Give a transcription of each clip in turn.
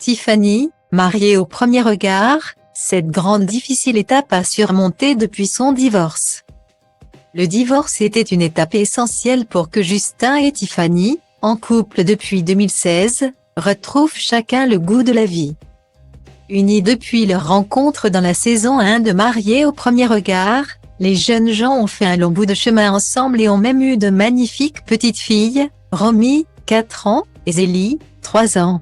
Tiffany, mariée au premier regard, cette grande difficile étape à surmonter depuis son divorce. Le divorce était une étape essentielle pour que Justin et Tiffany, en couple depuis 2016, retrouvent chacun le goût de la vie. Unis depuis leur rencontre dans la saison 1 de Mariés au premier regard, les jeunes gens ont fait un long bout de chemin ensemble et ont même eu de magnifiques petites filles, Romy, 4 ans, et Zélie, 3 ans.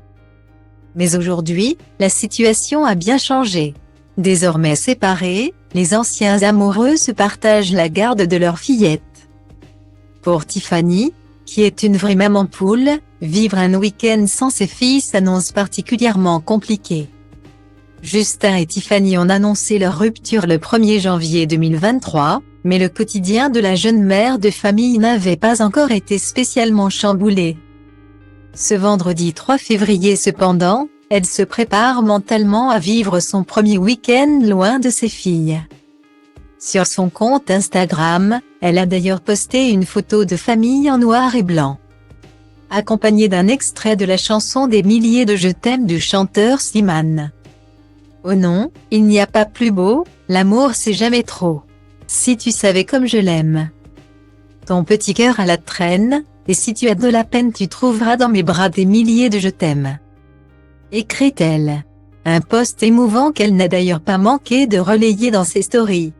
Mais aujourd'hui, la situation a bien changé. Désormais séparés, les anciens amoureux se partagent la garde de leur fillette. Pour Tiffany, qui est une vraie maman poule, vivre un week-end sans ses filles s'annonce particulièrement compliqué. Justin et Tiffany ont annoncé leur rupture le 1er janvier 2023, mais le quotidien de la jeune mère de famille n'avait pas encore été spécialement chamboulé. Ce vendredi 3 février cependant, elle se prépare mentalement à vivre son premier week-end loin de ses filles. Sur son compte Instagram, elle a d'ailleurs posté une photo de famille en noir et blanc, accompagnée d'un extrait de la chanson des milliers de Je t'aime du chanteur Slimane. Oh non, il n'y a pas plus beau, l'amour c'est jamais trop. Si tu savais comme je l'aime. Ton petit cœur à la traîne, et si tu as de la peine tu trouveras dans mes bras des milliers de je t'aime. Écrit-elle. Un post émouvant qu'elle n'a d'ailleurs pas manqué de relayer dans ses stories.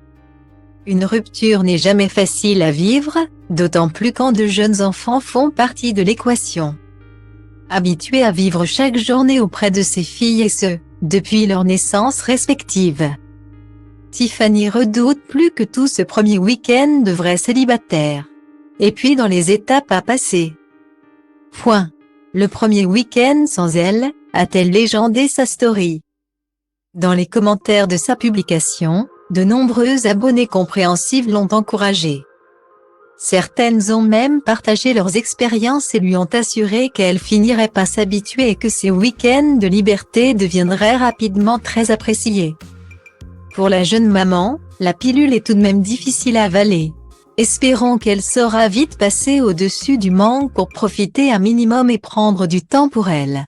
Une rupture n'est jamais facile à vivre, d'autant plus quand de jeunes enfants font partie de l'équation. Habituée à vivre chaque journée auprès de ses filles et ce, depuis leur naissance respective. Tiffany redoute plus que tout ce premier week-end de vrai célibataire. Et puis dans les étapes à passer. Point. Le premier week-end sans elle, a-t-elle légendé sa story? Dans les commentaires de sa publication, de nombreux abonnés compréhensifs l'ont encouragée. Certaines ont même partagé leurs expériences et lui ont assuré qu'elle finirait par s'habituer et que ces week-ends de liberté deviendraient rapidement très appréciés. Pour la jeune maman, la pilule est tout de même difficile à avaler. Espérons qu'elle saura vite passer au-dessus du manque pour profiter un minimum et prendre du temps pour elle.